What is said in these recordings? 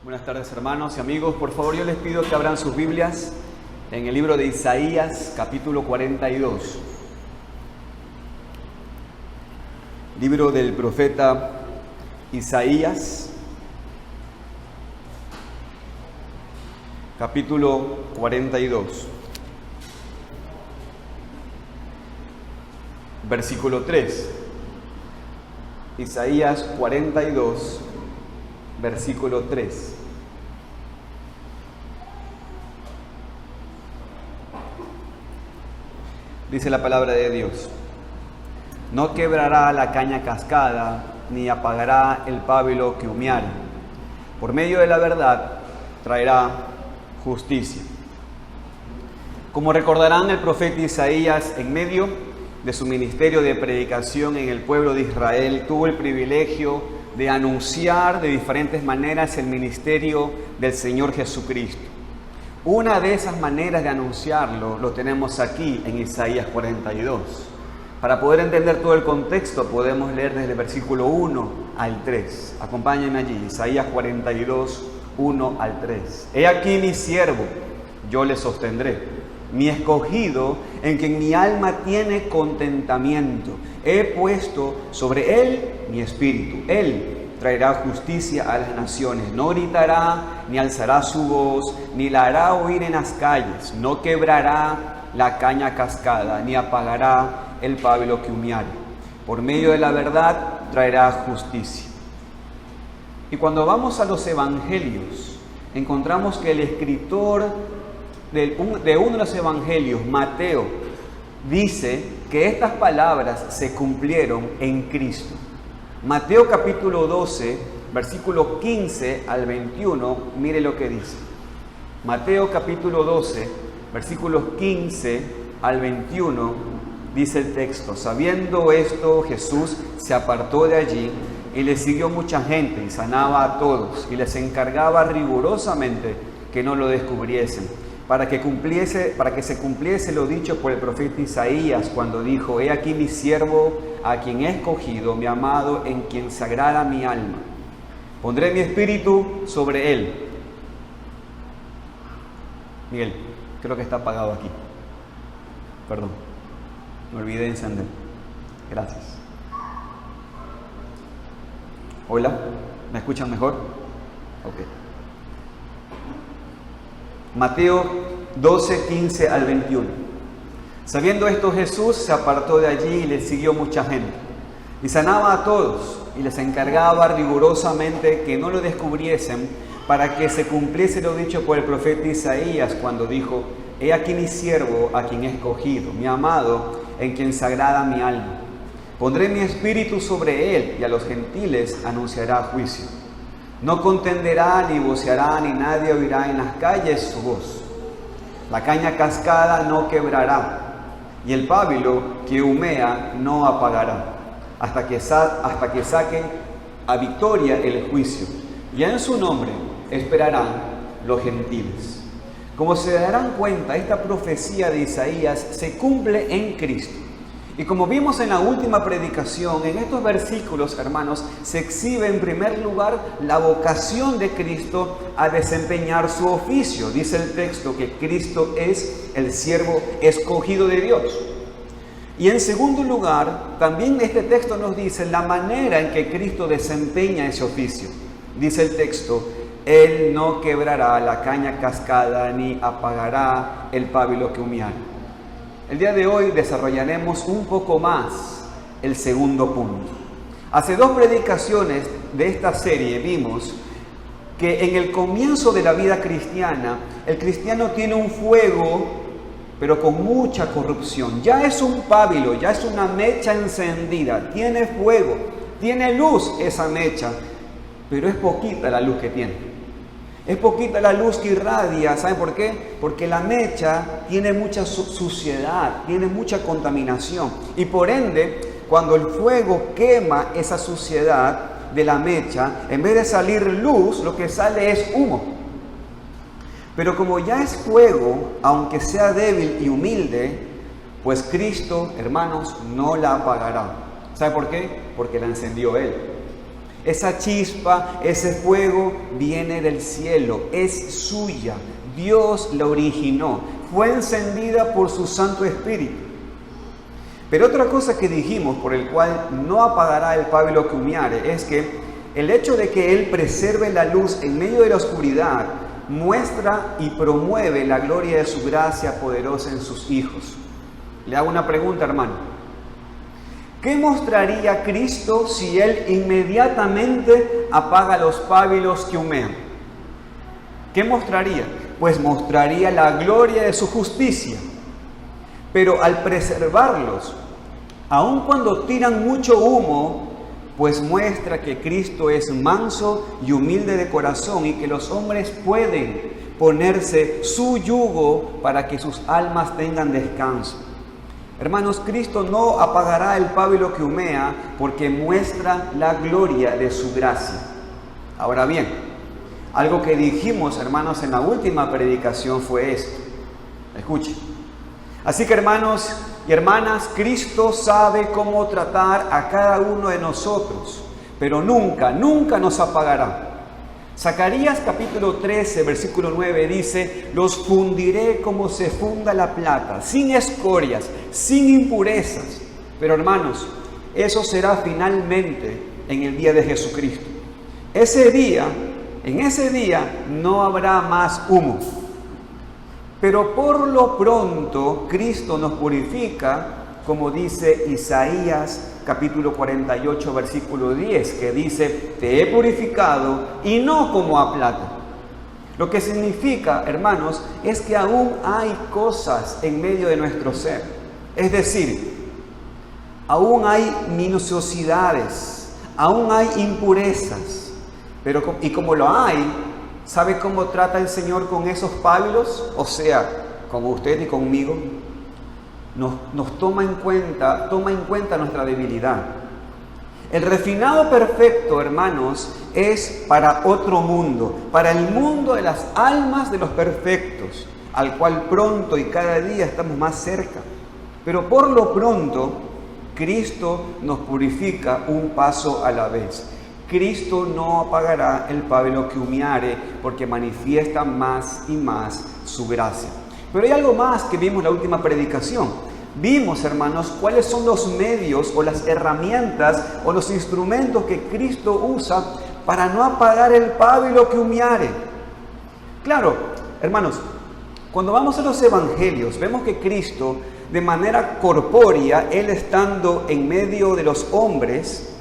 Buenas tardes, hermanos y amigos. Por favor, yo les pido que abran sus Biblias en el libro de Isaías, capítulo 42. Libro del profeta Isaías, capítulo 42. Versículo 3. Isaías 42, versículo 3. Dice la palabra de Dios: no quebrará la caña cascada, ni apagará el pábilo que humeare. Por medio de la verdad traerá justicia. Como recordarán, el profeta Isaías, en medio de su ministerio de predicación en el pueblo de Israel, tuvo el privilegio de anunciar de diferentes maneras el ministerio del Señor Jesucristo. Una de esas maneras de anunciarlo lo tenemos aquí en Isaías 42. Para poder entender todo el contexto podemos leer desde el versículo 1 al 3. Acompáñenme allí, Isaías 42, 1 al 3. He aquí mi siervo, yo le sostendré, mi escogido, en quien mi alma tiene contentamiento. He puesto sobre él mi espíritu. Él traerá justicia a las naciones. No gritará, ni alzará su voz, ni la hará oír en las calles. No quebrará la caña cascada, ni apagará el pábilo que humeare. Por medio de la verdad traerá justicia. Y cuando vamos a los evangelios, encontramos que el escritor de uno de los evangelios, Mateo, dice que estas palabras se cumplieron en Cristo. Mateo capítulo 12, versículo 15 al 21, mire lo que dice. Mateo capítulo 12, versículos 15 al 21, dice el texto: sabiendo esto, Jesús se apartó de allí y le siguió mucha gente y sanaba a todos y les encargaba rigurosamente que no lo descubriesen, para que se cumpliese lo dicho por el profeta Isaías cuando dijo: he aquí mi siervo, a quien he escogido, mi amado, en quien se agrada mi alma. Pondré mi espíritu sobre él. Miguel, creo que está apagado aquí. Perdón, me olvidé de encender. Gracias. Hola, ¿me escuchan mejor? Ok. Mateo 12, 15 al 21. Sabiendo esto, Jesús se apartó de allí y le siguió mucha gente. Y sanaba a todos y les encargaba rigurosamente que no lo descubriesen, para que se cumpliese lo dicho por el profeta Isaías cuando dijo: he aquí mi siervo, a quien he escogido, mi amado, en quien se agrada mi alma. Pondré mi espíritu sobre él y a los gentiles anunciará juicio. No contenderá, ni voceará, ni nadie oirá en las calles su voz. La caña cascada no quebrará, y el pábilo que humea no apagará, hasta que saque a victoria el juicio. Y en su nombre esperarán los gentiles. Como se darán cuenta, esta profecía de Isaías se cumple en Cristo. Y como vimos en la última predicación, en estos versículos, hermanos, se exhibe en primer lugar la vocación de Cristo a desempeñar su oficio. Dice el texto que Cristo es el siervo escogido de Dios. Y en segundo lugar, también este texto nos dice la manera en que Cristo desempeña ese oficio. Dice el texto: él no quebrará la caña cascada, ni apagará el pábilo que humeare. El día de hoy desarrollaremos un poco más el segundo punto. Hace dos predicaciones de esta serie vimos que en el comienzo de la vida cristiana, el cristiano tiene un fuego, pero con mucha corrupción. Ya es un pábilo, ya es una mecha encendida, tiene fuego, tiene luz esa mecha, pero es poquita la luz que tiene. Es poquita la luz que irradia. ¿Saben por qué? Porque la mecha tiene mucha suciedad, tiene mucha contaminación. Y por ende, cuando el fuego quema esa suciedad de la mecha, en vez de salir luz, lo que sale es humo. Pero como ya es fuego, aunque sea débil y humilde, pues Cristo, hermanos, no la apagará. ¿Sabe por qué? Porque la encendió Él. Esa chispa, ese fuego viene del cielo, es suya. Dios la originó, fue encendida por su Santo Espíritu. Pero otra cosa que dijimos, por el cual no apagará el pábilo que humeare, es que el hecho de que Él preserve la luz en medio de la oscuridad muestra y promueve la gloria de su gracia poderosa en sus hijos. Le hago una pregunta, hermano. ¿Qué mostraría Cristo si Él inmediatamente apaga los pábilos que humean? ¿Qué mostraría? Pues mostraría la gloria de su justicia. Pero al preservarlos, aun cuando tiran mucho humo, pues muestra que Cristo es manso y humilde de corazón y que los hombres pueden ponerse su yugo para que sus almas tengan descanso. Hermanos, Cristo no apagará el pábilo que humea porque muestra la gloria de su gracia. Ahora bien, algo que dijimos, hermanos, en la última predicación fue esto. Escuchen. Así que, hermanos y hermanas, Cristo sabe cómo tratar a cada uno de nosotros, pero nunca nos apagará. Zacarías capítulo 13, versículo 9 dice: los fundiré como se funda la plata, sin escorias, sin impurezas. Pero hermanos, eso será finalmente en el día de Jesucristo. En ese día no habrá más humo. Pero por lo pronto Cristo nos purifica, como dice Isaías capítulo 48, versículo 10, que dice: te he purificado y no como a plata. Lo que significa, hermanos, es que aún hay cosas en medio de nuestro ser. Es decir, aún hay minuciosidades, aún hay impurezas. Y como lo hay, ¿sabe cómo trata el Señor con esos pábilos? O sea, con usted y conmigo. Nos toma en cuenta nuestra debilidad. El refinado perfecto, hermanos, es para otro mundo, para el mundo de las almas de los perfectos, al cual pronto y cada día estamos más cerca. Pero por lo pronto, Cristo nos purifica un paso a la vez. Cristo no apagará el pábilo que humeare, porque manifiesta más y más su gracia. Pero hay algo más que vimos en la última predicación. Vimos, hermanos, cuáles son los medios o las herramientas o los instrumentos que Cristo usa para no apagar el pábilo que humeare. Claro, hermanos, cuando vamos a los evangelios, vemos que Cristo, de manera corpórea, Él estando en medio de los hombres,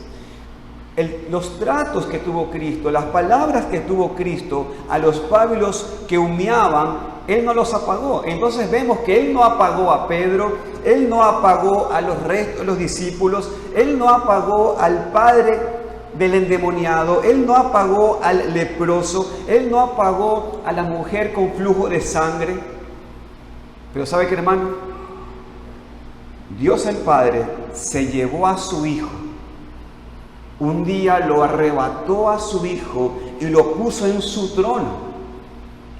los tratos que tuvo Cristo, las palabras que tuvo Cristo a los pábilos que humeaban, Él no los apagó. Entonces vemos que Él no apagó a Pedro, Él no apagó a los restos de los discípulos, Él no apagó al padre del endemoniado, Él no apagó al leproso, Él no apagó a la mujer con flujo de sangre. Pero ¿sabe qué, hermano? Dios el Padre se llevó a su Hijo. Un día lo arrebató a su Hijo y lo puso en su trono.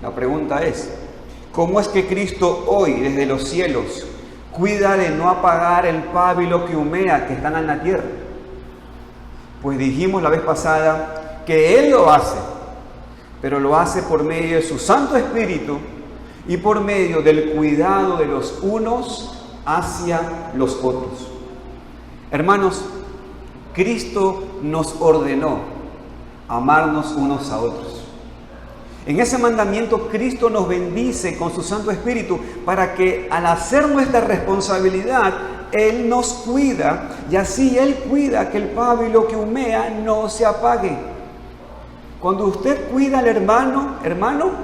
La pregunta es: ¿cómo es que Cristo hoy, desde los cielos, cuida de no apagar el pábilo que humea que están en la tierra? Pues dijimos la vez pasada que Él lo hace, pero lo hace por medio de su Santo Espíritu y por medio del cuidado de los unos hacia los otros. Hermanos, Cristo nos ordenó amarnos unos a otros. En ese mandamiento Cristo nos bendice con su Santo Espíritu para que al hacer nuestra responsabilidad, Él nos cuida y así Él cuida que el pábilo que humea no se apague. Cuando usted cuida al hermano,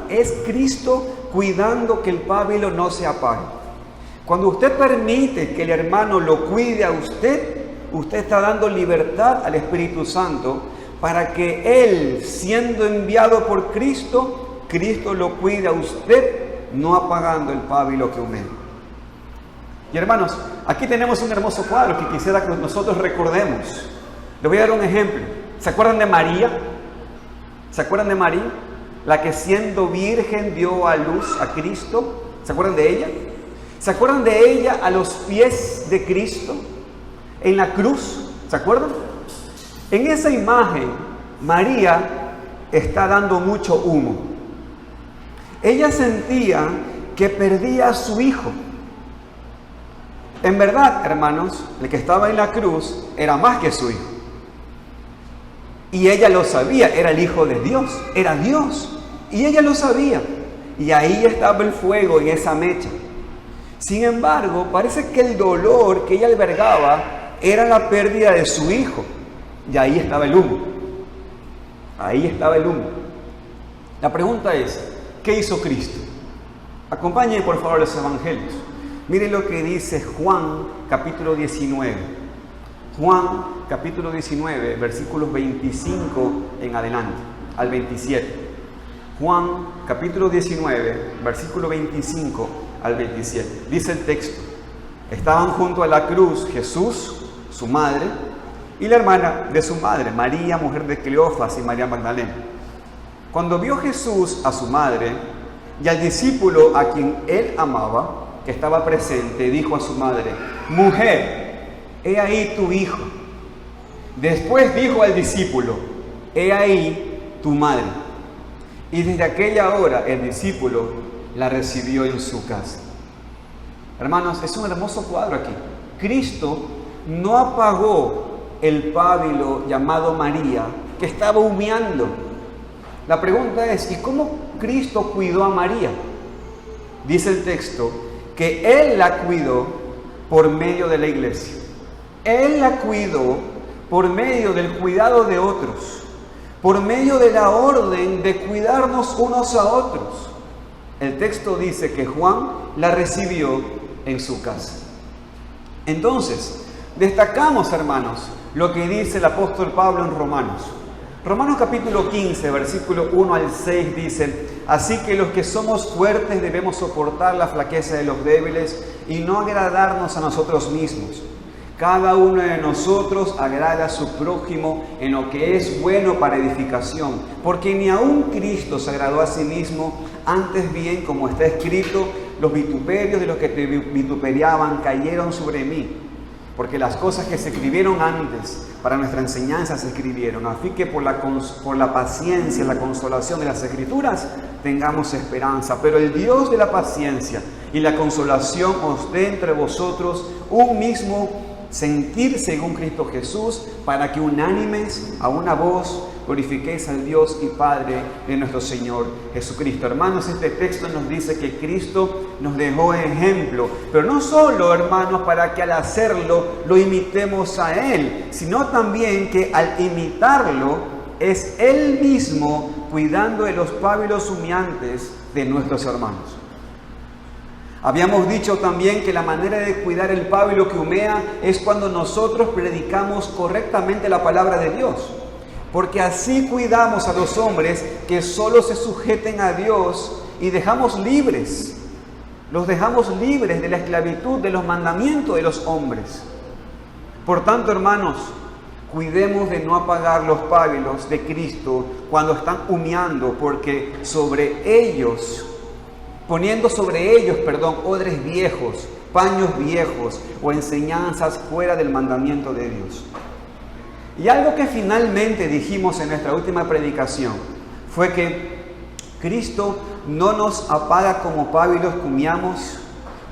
es Cristo cuidando que el pábilo no se apague. Cuando usted permite que el hermano lo cuide a usted está dando libertad al Espíritu Santo para que Él, siendo enviado por Cristo, Cristo lo cuide a usted, no apagando el pábilo que humea. Y hermanos, aquí tenemos un hermoso cuadro que quisiera que nosotros recordemos. Les voy a dar un ejemplo. ¿Se acuerdan de María? ¿Se acuerdan de María? La que siendo virgen dio a luz a Cristo. ¿Se acuerdan de ella? ¿Se acuerdan de ella a los pies de Cristo? En la cruz, ¿se acuerdan? En esa imagen María está dando mucho humo. Ella sentía que perdía a su hijo. En verdad, hermanos, el que estaba en la cruz era más que su hijo. Y ella lo sabía, era el Hijo de Dios, era Dios. Y ella lo sabía. Y ahí estaba el fuego en esa mecha. Sin embargo, parece que el dolor que ella albergaba era la pérdida de su hijo. Y ahí estaba el humo. Ahí estaba el humo. La pregunta es, ¿qué hizo Cristo? Acompáñenme por favor los evangelios. Miren lo que dice Juan capítulo 19. Juan capítulo 19, versículos 25 en adelante, al 27. Juan capítulo 19, versículo 25 al 27. Dice el texto: estaban junto a la cruz Jesús, su madre, y la hermana de su madre, María, mujer de Cleofas, y María Magdalena. Cuando vio Jesús a su madre y al discípulo a quien él amaba, que estaba presente, dijo a su madre: mujer, he ahí tu hijo. Después dijo al discípulo: he ahí tu madre. Y desde aquella hora el discípulo la recibió en su casa. Hermanos, es un hermoso cuadro aquí. Cristo no apagó el pábilo llamado María, que estaba humeando. La pregunta es, ¿y cómo Cristo cuidó a María? Dice el texto que Él la cuidó por medio de la iglesia. Él la cuidó por medio del cuidado de otros, por medio de la orden de cuidarnos unos a otros. El texto dice que Juan la recibió en su casa. Entonces, destacamos, hermanos, lo que dice el apóstol Pablo en Romanos. Romanos capítulo 15, versículo 1 al 6 dice: así que los que somos fuertes debemos soportar la flaqueza de los débiles y no agradarnos a nosotros mismos. Cada uno de nosotros agrada a su prójimo en lo que es bueno para edificación, porque ni aun Cristo se agradó a sí mismo, antes bien, como está escrito, los vituperios de los que te vituperiaban cayeron sobre mí. Porque las cosas que se escribieron antes para nuestra enseñanza se escribieron, a fin que por la paciencia, la consolación de las Escrituras, tengamos esperanza. Pero el Dios de la paciencia y la consolación os dé entre vosotros un mismo sentir según Cristo Jesús, para que unánimes a una voz glorifiquéis al Dios y Padre de nuestro Señor Jesucristo. Hermanos, este texto nos dice que Cristo nos dejó ejemplo, pero no solo, hermanos, para que al hacerlo lo imitemos a Él, sino también que al imitarlo es Él mismo cuidando de los pábilos humeantes de nuestros hermanos. Habíamos dicho también que la manera de cuidar el pábilo que humea es cuando nosotros predicamos correctamente la palabra de Dios. Porque así cuidamos a los hombres que solo se sujeten a Dios y dejamos libres. Los dejamos libres de la esclavitud, de los mandamientos de los hombres. Por tanto, hermanos, cuidemos de no apagar los pábilos de Cristo cuando están humeando, porque poniendo sobre ellos, odres viejos, paños viejos o enseñanzas fuera del mandamiento de Dios. Y algo que finalmente dijimos en nuestra última predicación fue que Cristo no nos apaga como pábilos que humeamos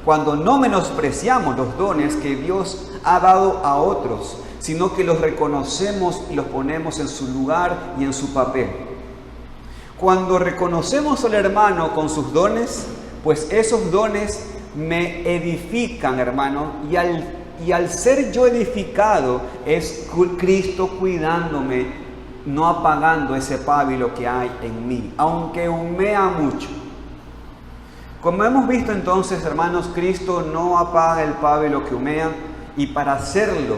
cuando no menospreciamos los dones que Dios ha dado a otros, sino que los reconocemos y los ponemos en su lugar y en su papel. Cuando reconocemos al hermano con sus dones, pues esos dones me edifican, hermano, y al ser yo edificado es Cristo cuidándome, no apagando ese pábilo que hay en mí, aunque humea mucho. Como hemos visto entonces, hermanos, Cristo no apaga el pábilo que humea, y para hacerlo,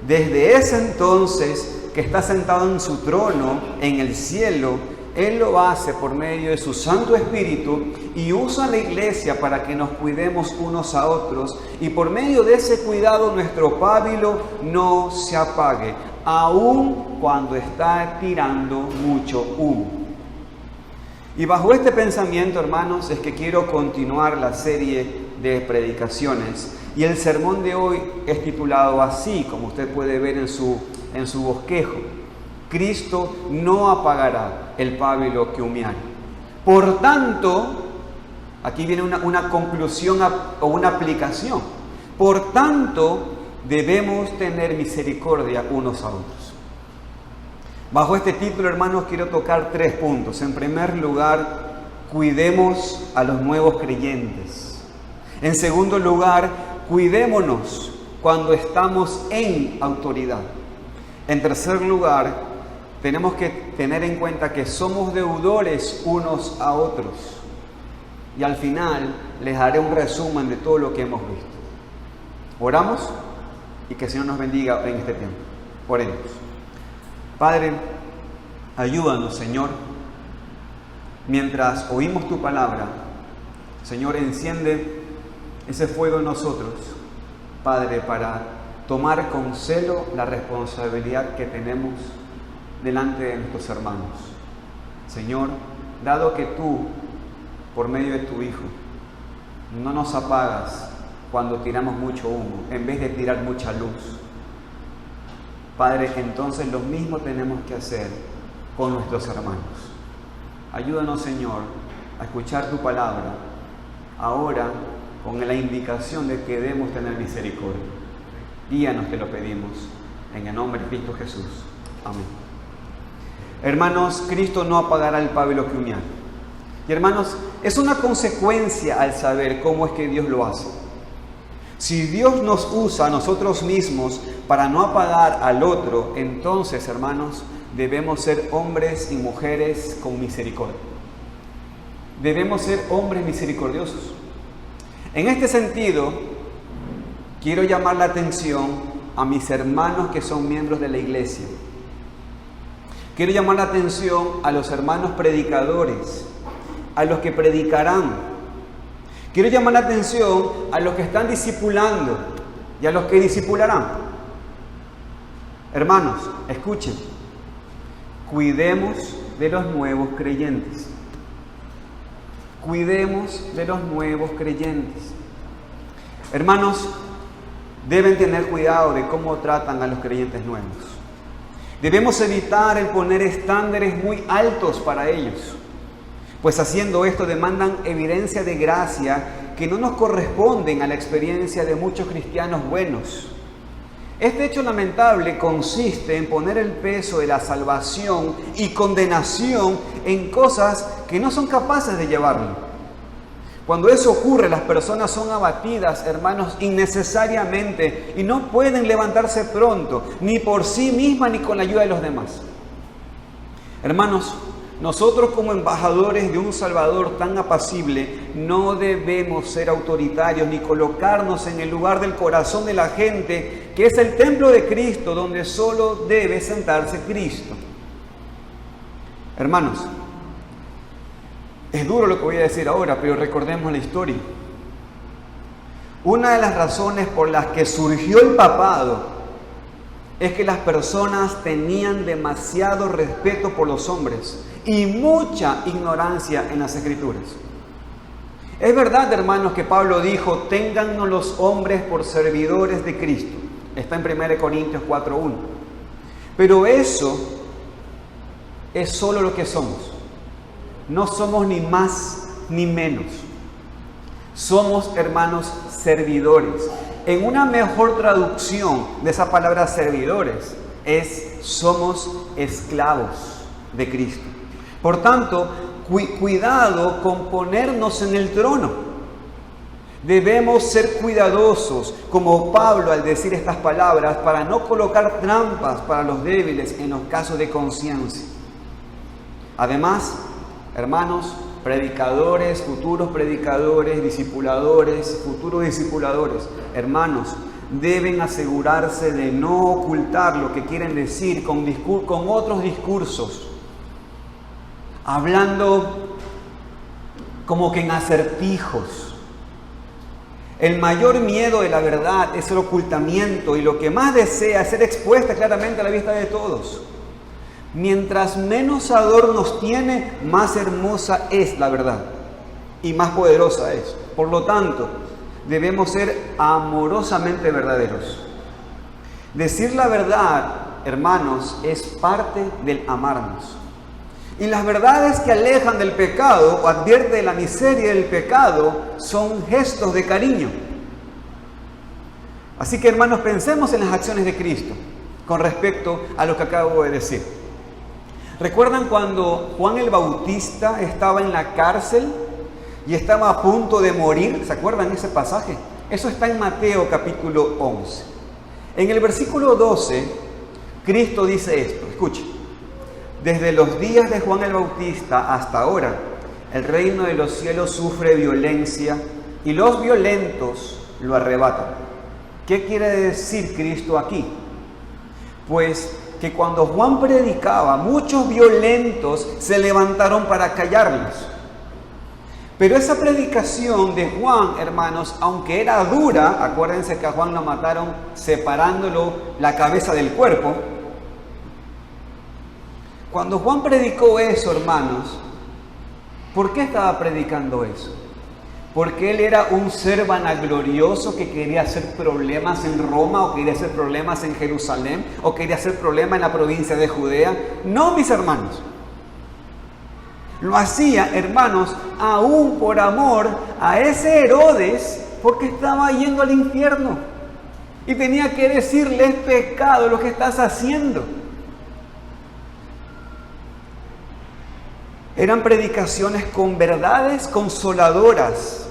desde ese entonces que está sentado en su trono en el cielo, Él lo hace por medio de su Santo Espíritu y usa la iglesia para que nos cuidemos unos a otros, y por medio de ese cuidado nuestro pábilo no se apague, aun cuando está tirando mucho humo. Y bajo este pensamiento, hermanos, es que quiero continuar la serie de predicaciones, y el sermón de hoy es titulado así, como usted puede ver en su bosquejo: Cristo no apagará el pábilo que humeare. Por tanto, aquí viene una conclusión o una aplicación. Por tanto, debemos tener misericordia unos a otros. Bajo este título, hermanos, quiero tocar 3 puntos. En primer lugar, cuidemos a los nuevos creyentes. En segundo lugar, cuidémonos cuando estamos en autoridad. En tercer lugar, tenemos que tener en cuenta que somos deudores unos a otros. Y al final les haré un resumen de todo lo que hemos visto. Oramos y que el Señor nos bendiga en este tiempo. Oremos. Padre, ayúdanos, Señor, mientras oímos tu palabra. Señor, enciende ese fuego en nosotros, Padre, para tomar con celo la responsabilidad que tenemos delante de nuestros hermanos. Señor, dado que tú, por medio de tu Hijo, no nos apagas cuando tiramos mucho humo, en vez de tirar mucha luz, Padre, entonces lo mismo tenemos que hacer con nuestros hermanos. Ayúdanos, Señor, a escuchar tu palabra, ahora con la indicación de que debemos tener misericordia. Guíanos, te lo pedimos, en el nombre de Cristo Jesús. Amén. Hermanos, Cristo no apagará el pábilo que humeare. Y hermanos, es una consecuencia al saber cómo es que Dios lo hace. Si Dios nos usa a nosotros mismos para no apagar al otro, entonces, hermanos, debemos ser hombres y mujeres con misericordia. Debemos ser hombres misericordiosos. En este sentido, quiero llamar la atención a mis hermanos que son miembros de la iglesia. Quiero llamar la atención a los hermanos predicadores, a los que predicarán. Quiero llamar la atención a los que están discipulando y a los que discipularán. Hermanos, escuchen. Cuidemos de los nuevos creyentes. Cuidemos de los nuevos creyentes. Hermanos, deben tener cuidado de cómo tratan a los creyentes nuevos. Debemos evitar el poner estándares muy altos para ellos, pues haciendo esto demandan evidencia de gracia que no nos corresponden a la experiencia de muchos cristianos buenos. Este hecho lamentable consiste en poner el peso de la salvación y condenación en cosas que no son capaces de llevarlo. Cuando eso ocurre, las personas son abatidas, hermanos, innecesariamente y no pueden levantarse pronto, ni por sí mismas ni con la ayuda de los demás. Hermanos, nosotros como embajadores de un Salvador tan apacible, no debemos ser autoritarios ni colocarnos en el lugar del corazón de la gente, que es el templo de Cristo, donde solo debe sentarse Cristo. Hermanos, es duro lo que voy a decir ahora, pero recordemos la historia. Una de las razones por las que surgió el papado es que las personas tenían demasiado respeto por los hombres y mucha ignorancia en las Escrituras. Es verdad, hermanos, que Pablo dijo, téngannos los hombres por servidores de Cristo. Está en 1 Corintios 4:1. Pero eso es solo lo que somos. No somos ni más ni menos. Somos, hermanos, servidores. En una mejor traducción de esa palabra servidores es somos esclavos de Cristo. Por tanto, cuidado con ponernos en el trono. Debemos ser cuidadosos, como Pablo al decir estas palabras, para no colocar trampas para los débiles en los casos de conciencia. Además, hermanos, predicadores, futuros predicadores, discipuladores, futuros discipuladores, hermanos, deben asegurarse de no ocultar lo que quieren decir con otros discursos, hablando como que en acertijos. El mayor miedo de la verdad es el ocultamiento y lo que más desea es ser expuesta claramente a la vista de todos. Mientras menos adornos tiene, más hermosa es la verdad y más poderosa es. Por lo tanto, debemos ser amorosamente verdaderos. Decir la verdad hermanos, es parte del amarnos. Y las verdades que alejan del pecado o advierten de la miseria del pecado son gestos de cariño. Así que, hermanos, pensemos en las acciones de Cristo con respecto a lo que acabo de decir. ¿Recuerdan cuando Juan el Bautista estaba en la cárcel y estaba a punto de morir? ¿Se acuerdan ese pasaje? Eso está en Mateo capítulo 11. En el versículo 12, Cristo dice esto, escuchen. Desde los días de Juan el Bautista hasta ahora, el reino de los cielos sufre violencia y los violentos lo arrebatan. ¿Qué quiere decir Cristo aquí? Pues que cuando Juan predicaba, muchos violentos se levantaron para callarlos. Pero esa predicación de Juan, hermanos, aunque era dura, acuérdense que a Juan lo mataron separándolo la cabeza del cuerpo. Cuando Juan predicó eso, hermanos, ¿por qué estaba predicando eso? Porque él era un ser vanaglorioso que quería hacer problemas en Roma, o quería hacer problemas en Jerusalén, o quería hacer problemas en la provincia de Judea. No, mis hermanos. Lo hacía, hermanos, aún por amor a ese Herodes, porque estaba yendo al infierno. Y tenía que decirle, es pecado lo que estás haciendo. Eran predicaciones con verdades consoladoras,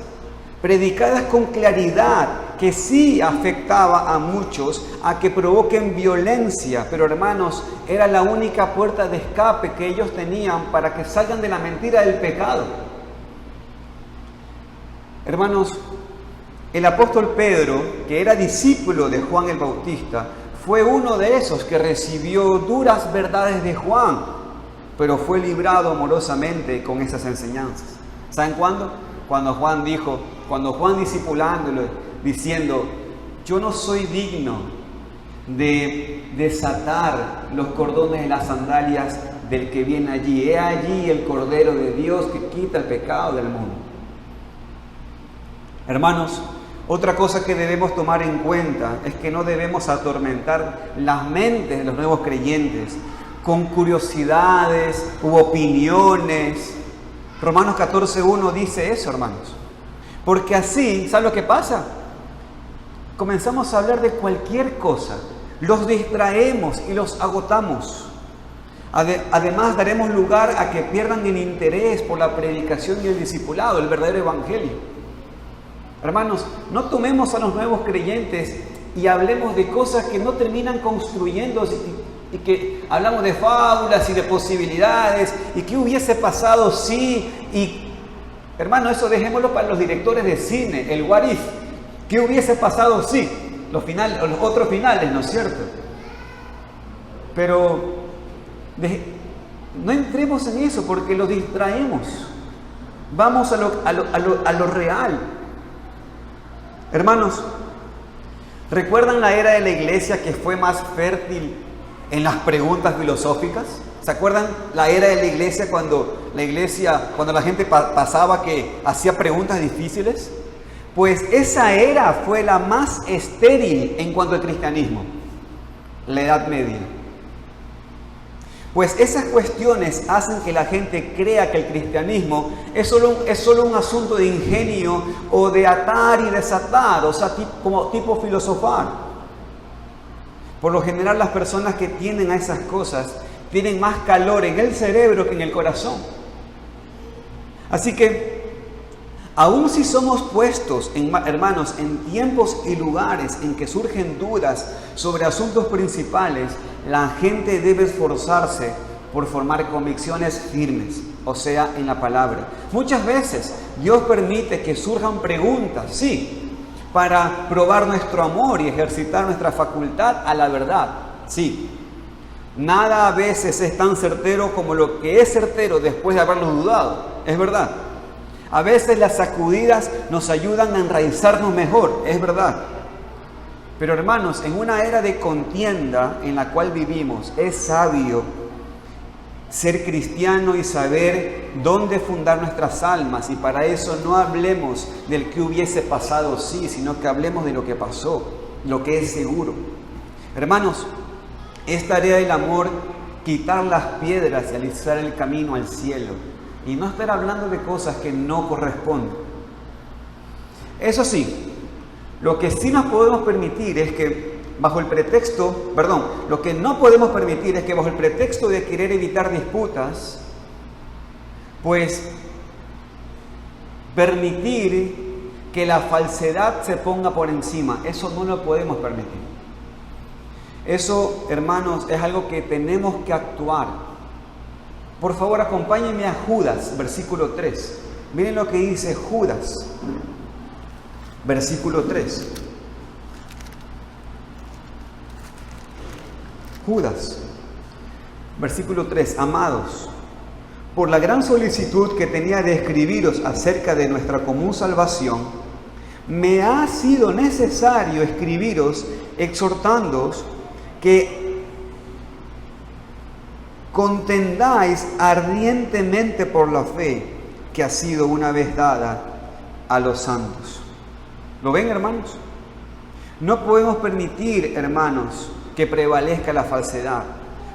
predicadas con claridad, que sí afectaba a muchos a que provoquen violencia, pero hermanos, era la única puerta de escape que ellos tenían para que salgan de la mentira del pecado. Hermanos, el apóstol Pedro, que era discípulo de Juan el Bautista, fue uno de esos que recibió duras verdades de Juan, pero fue librado amorosamente con esas enseñanzas. ¿Saben cuándo? Cuando Juan discipulándolo, diciendo, yo no soy digno de desatar los cordones de las sandalias del que viene allí. He allí el Cordero de Dios que quita el pecado del mundo. Hermanos, otra cosa que debemos tomar en cuenta es que no debemos atormentar las mentes de los nuevos creyentes con curiosidades u opiniones. Romanos 14:1 dice eso, hermanos. Porque así, ¿saben lo que pasa? Comenzamos a hablar de cualquier cosa, los distraemos y los agotamos. Además, daremos lugar a que pierdan el interés por la predicación y el discipulado, el verdadero evangelio. Hermanos, no tomemos a los nuevos creyentes y hablemos de cosas que no terminan construyendo, y que hablamos de fábulas y de posibilidades y qué hubiese pasado si, y hermano, eso dejémoslo para los directores de cine, el what if, qué hubiese pasado si, los otros finales, ¿no es cierto? Pero no entremos en eso porque lo distraemos. Vamos a lo real. Hermanos, ¿recuerdan la era de la iglesia que fue más fértil en las preguntas filosóficas? ¿Se acuerdan la era de la iglesia cuando la gente pasaba que hacía preguntas difíciles? Pues esa era fue la más estéril en cuanto al cristianismo, la Edad Media. Pues esas cuestiones hacen que la gente crea que el cristianismo es solo un asunto de ingenio o de atar y desatar, o sea, como tipo filosofar. Por lo general, las personas que tienden a esas cosas tienen más calor en el cerebro que en el corazón. Así que, aun si somos puestos, hermanos, en tiempos y lugares en que surgen dudas sobre asuntos principales, la gente debe esforzarse por formar convicciones firmes, o sea, en la palabra. Muchas veces Dios permite que surjan preguntas, sí, para probar nuestro amor y ejercitar nuestra facultad a la verdad, sí. Nada a veces es tan certero como lo que es certero después de haberlo dudado, es verdad. A veces las sacudidas nos ayudan a enraizarnos mejor, es verdad. Pero hermanos, en una era de contienda en la cual vivimos, es sabio ser cristiano y saber dónde fundar nuestras almas. Y para eso no hablemos del que hubiese pasado, sí, sino que hablemos de lo que pasó, lo que es seguro. Hermanos, Es tarea del amor quitar las piedras y alisar el camino al cielo. Y no estar hablando de cosas que no corresponden. Eso sí, lo que sí nos podemos permitir es que lo que no podemos permitir es que bajo el pretexto de querer evitar disputas, pues permitir que la falsedad se ponga por encima. Eso no lo podemos permitir. Eso, hermanos, es algo que tenemos que actuar. Por favor, acompáñenme a Judas, versículo 3. Miren lo que dice Judas, versículo 3. Judas, versículo 3. Amados, por la gran solicitud que tenía de escribiros acerca de nuestra común salvación, me ha sido necesario escribiros exhortándoos que contendáis ardientemente por la fe que ha sido una vez dada a los santos. ¿Lo ven, hermanos? No podemos permitir, hermanos, que prevalezca la falsedad,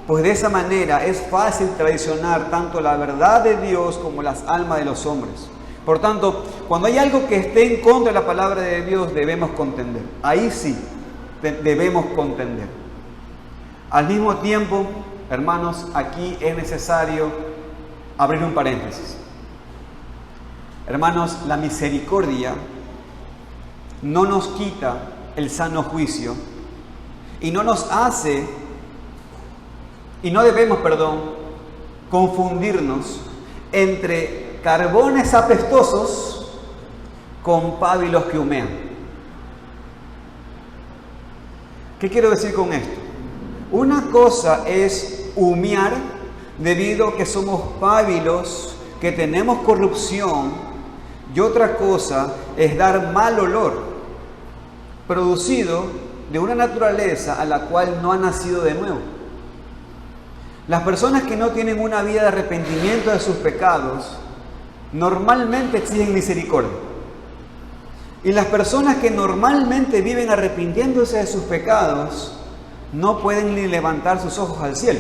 pues de esa manera es fácil traicionar tanto la verdad de Dios como las almas de los hombres. Por tanto, cuando hay algo que esté en contra de la palabra de Dios, debemos contender. Ahí sí, debemos contender. Al mismo tiempo, hermanos, aquí es necesario abrir un paréntesis. Hermanos, la misericordia no nos quita el sano juicio y no debemos confundirnos entre carbones apestosos con pábilos que humean. ¿Qué quiero decir con esto? Una cosa es humear debido a que somos pábilos, que tenemos corrupción, y otra cosa es dar mal olor, producido de una naturaleza a la cual no ha nacido de nuevo. Las personas que no tienen una vida de arrepentimiento de sus pecados, normalmente exigen misericordia. Y las personas que normalmente viven arrepintiéndose de sus pecados, no pueden ni levantar sus ojos al cielo.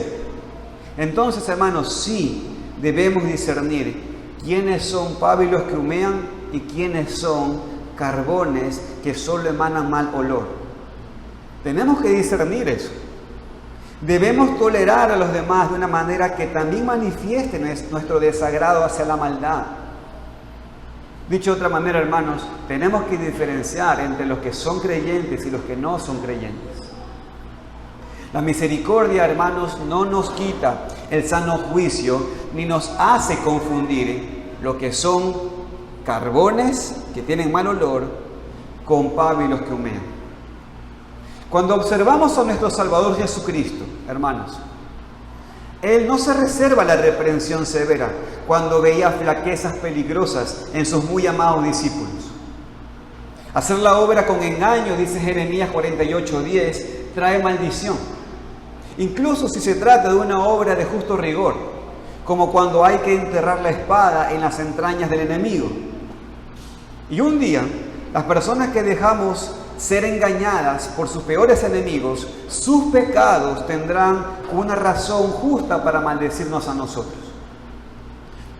Entonces, hermanos, sí debemos discernir quiénes son pábilos que humean y quiénes son carbones que solo emanan mal olor. Tenemos que discernir eso. Debemos tolerar a los demás de una manera que también manifieste nuestro desagrado hacia la maldad. Dicho de otra manera, hermanos, tenemos que diferenciar entre los que son creyentes y los que no son creyentes. La misericordia, hermanos, no nos quita el sano juicio ni nos hace confundir lo que son carbones que tienen mal olor con pábilos que humean. Cuando observamos a nuestro Salvador Jesucristo, hermanos, Él no se reserva la reprensión severa cuando veía flaquezas peligrosas en sus muy amados discípulos. Hacer la obra con engaño, dice Jeremías 48:10, trae maldición. Incluso si se trata de una obra de justo rigor, como cuando hay que enterrar la espada en las entrañas del enemigo. Y un día, las personas que dejamos ser engañadas por sus peores enemigos, sus pecados tendrán una razón justa para maldecirnos a nosotros.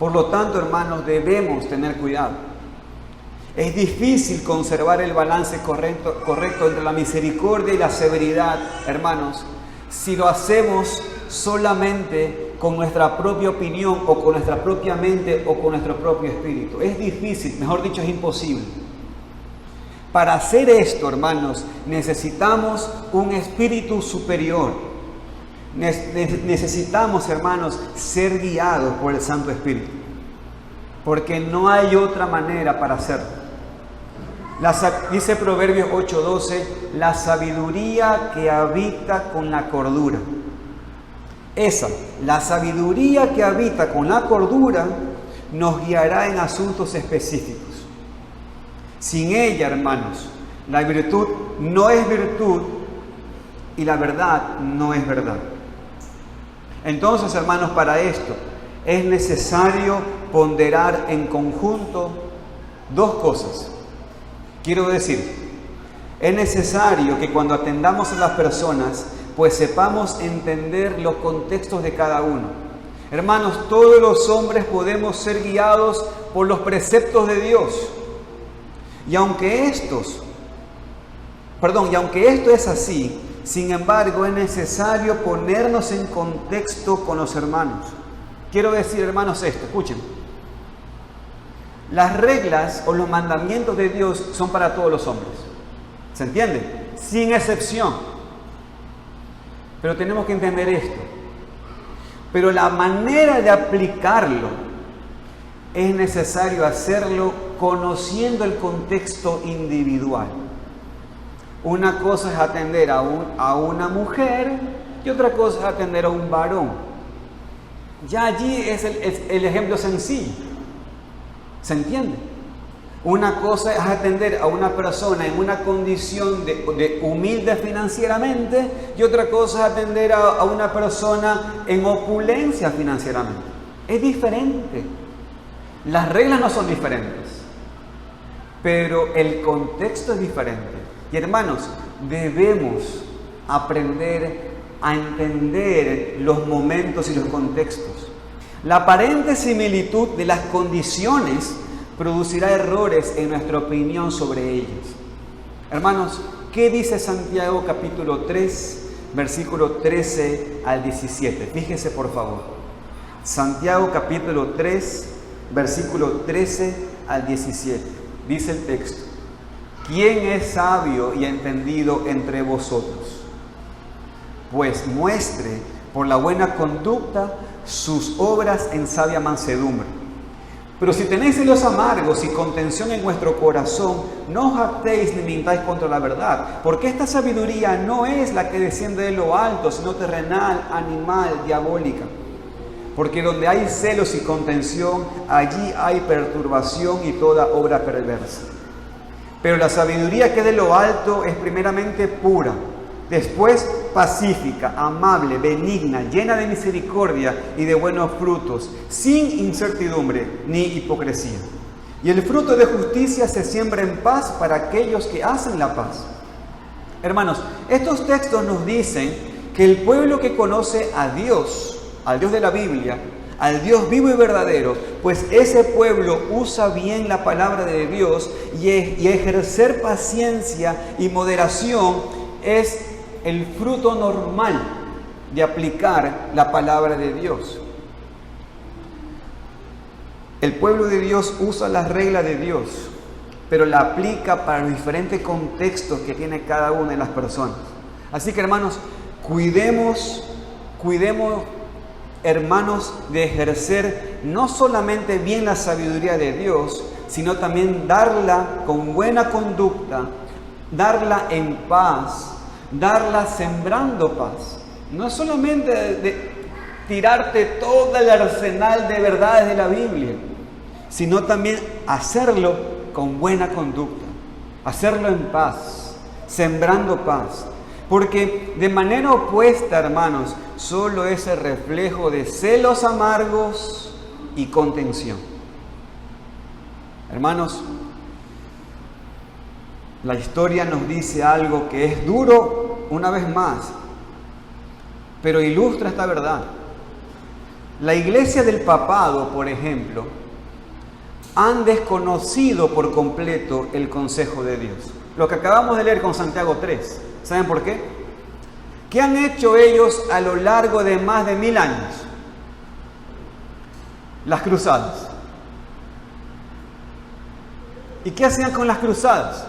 Por lo tanto, hermanos, debemos tener cuidado. Es difícil conservar el balance correcto entre la misericordia y la severidad, hermanos, si lo hacemos solamente con nuestra propia opinión o con nuestra propia mente o con nuestro propio espíritu. Es difícil, mejor dicho, es imposible. Para hacer esto, hermanos, necesitamos un espíritu superior. Necesitamos, hermanos, ser guiados por el Santo Espíritu. Porque no hay otra manera para hacerlo. Dice Proverbios 8:12, la sabiduría que habita con la cordura. La sabiduría que habita con la cordura nos guiará en asuntos específicos. Sin ella, hermanos, la virtud no es virtud y la verdad no es verdad. Entonces, hermanos, para esto es necesario ponderar en conjunto dos cosas. Quiero decir, es necesario que cuando atendamos a las personas pues sepamos entender los contextos de cada uno. Hermanos, todos los hombres podemos ser guiados por los preceptos de Dios. Y aunque esto es así, sin embargo, es necesario ponernos en contexto con los hermanos. Quiero decir, hermanos, esto, escuchen. Las reglas o los mandamientos de Dios son para todos los hombres. ¿Se entiende? Sin excepción. Pero tenemos que entender esto. Pero la manera de aplicarlo es necesario hacerlo conociendo el contexto individual. Una cosa es atender a una mujer y otra cosa es atender a un varón. Ya allí es el ejemplo sencillo. ¿Se entiende? Una cosa es atender a una persona en una condición de humilde financieramente y otra cosa es atender a una persona en opulencia financieramente. Es diferente. Las reglas no son diferentes, pero el contexto es diferente. Y hermanos, debemos aprender a entender los momentos y los contextos. La aparente similitud de las condiciones producirá errores en nuestra opinión sobre ellas. Hermanos, ¿qué dice Santiago capítulo 3, versículo 13 al 17? Fíjense por favor. Santiago capítulo 3, versículo 13 al 17. Dice el texto: ¿quién es sabio y entendido entre vosotros? Pues muestre por la buena conducta sus obras en sabia mansedumbre. Pero si tenéis celos amargos y contención en vuestro corazón, no os jactéis ni mintáis contra la verdad, porque esta sabiduría no es la que desciende de lo alto, sino terrenal, animal, diabólica. Porque donde hay celos y contención, allí hay perturbación y toda obra perversa. Pero la sabiduría que es de lo alto es primeramente pura, después pacífica, amable, benigna, llena de misericordia y de buenos frutos, sin incertidumbre ni hipocresía. Y el fruto de justicia se siembra en paz para aquellos que hacen la paz. Hermanos, estos textos nos dicen que el pueblo que conoce a Dios, al Dios de la Biblia, al Dios vivo y verdadero, pues ese pueblo usa bien la palabra de Dios y ejercer paciencia y moderación es el fruto normal de aplicar la palabra de Dios. El pueblo de Dios usa las reglas de Dios, pero la aplica para los diferentes contextos que tiene cada una de las personas. Así que hermanos, cuidemos, hermanos, de ejercer no solamente bien la sabiduría de Dios, sino también darla con buena conducta, darla en paz, darla sembrando paz. No solamente de tirarte todo el arsenal de verdades de la Biblia, sino también hacerlo con buena conducta, hacerlo en paz, sembrando paz. Porque de manera opuesta, hermanos, solo es el reflejo de celos amargos y contención. Hermanos, la historia nos dice algo que es duro una vez más, pero ilustra esta verdad. La iglesia del papado, por ejemplo, han desconocido por completo el consejo de Dios. Lo que acabamos de leer con Santiago 3. ¿Saben por qué? ¿Qué han hecho ellos a lo largo de más de 1000 años? Las cruzadas. ¿Y qué hacían con las cruzadas?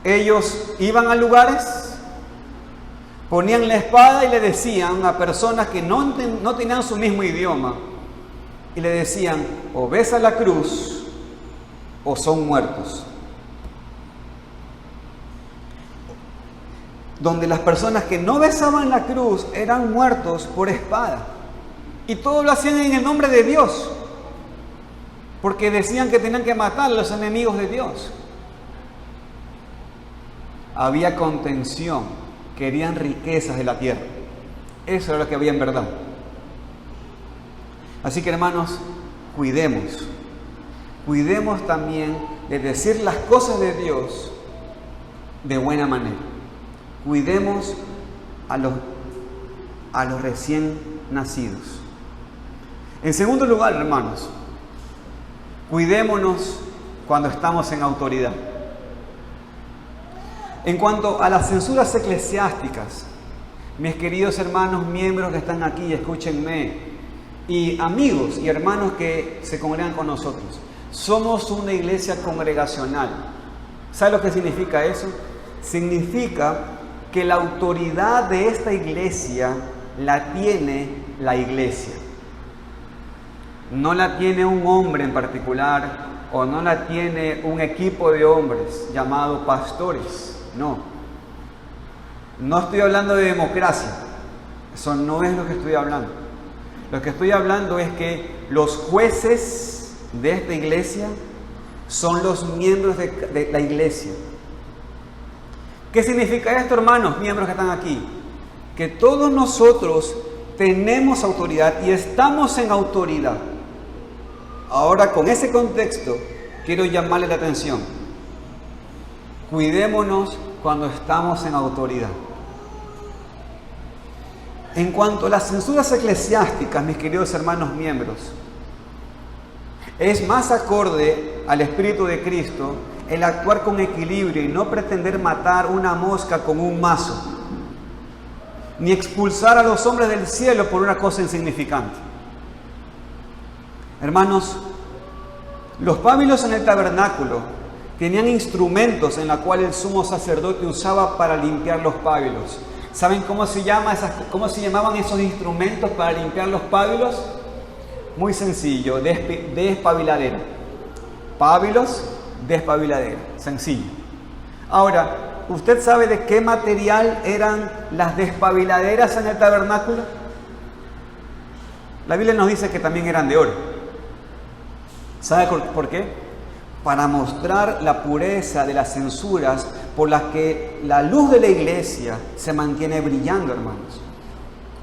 Ellos iban a lugares, ponían la espada y le decían a personas que no tenían su mismo idioma, y le decían, o ves a la cruz o son muertos. Donde las personas que no besaban la cruz eran muertos por espada. Y todo lo hacían en el nombre de Dios, porque decían que tenían que matar a los enemigos de Dios. Había contención, querían riquezas de la tierra. Eso era lo que había en verdad. Así que hermanos, cuidemos también de decir las cosas de Dios de buena manera. Cuidemos a los recién nacidos. En segundo lugar, hermanos, cuidémonos cuando estamos en autoridad. En cuanto a las censuras eclesiásticas, mis queridos hermanos, miembros que están aquí, escúchenme, y amigos y hermanos que se congregan con nosotros, somos una iglesia congregacional. ¿Sabe lo que significa eso? Significa que la autoridad de esta iglesia la tiene la iglesia. No la tiene un hombre en particular, o no la tiene un equipo de hombres llamado pastores. No estoy hablando de democracia. Eso no es lo que estoy hablando. Lo que estoy hablando es que los jueces de esta iglesia son los miembros de la iglesia. ¿Qué significa esto, hermanos, miembros que están aquí? Que todos nosotros tenemos autoridad y estamos en autoridad. Ahora, con ese contexto, quiero llamarle la atención. Cuidémonos cuando estamos en autoridad. En cuanto a las censuras eclesiásticas, mis queridos hermanos miembros, es más acorde al Espíritu de Cristo el actuar con equilibrio y no pretender matar una mosca con un mazo, ni expulsar a los hombres del cielo por una cosa insignificante. Hermanos, los pábilos en el tabernáculo tenían instrumentos en los cuales el sumo sacerdote usaba para limpiar los pábilos. ¿Saben cómo se llamaban esos instrumentos para limpiar los pábilos? Muy sencillo, despabiladera. Pábilos, despabiladera. Sencillo. Ahora, ¿usted sabe de qué material eran las despabiladeras en el tabernáculo? La Biblia nos dice que también eran de oro. ¿Sabe por qué? Para mostrar la pureza de las censuras por las que la luz de la iglesia se mantiene brillando, hermanos.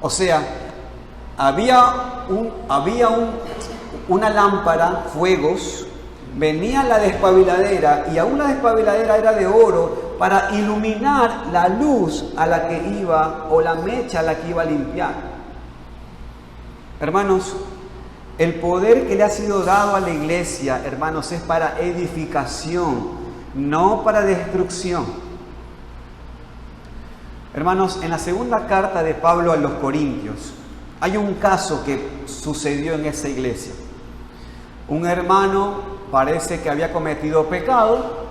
O sea, había una lámpara, fuegos, venía la despabiladera y aún la despabiladera era de oro para iluminar la luz a la que iba, o la mecha a la que iba a limpiar. Hermanos, el poder que le ha sido dado a la iglesia, hermanos, es para edificación, no para destrucción. Hermanos, en la segunda carta de Pablo a los Corintios, hay un caso que sucedió en esa iglesia. Un hermano parece que había cometido pecado,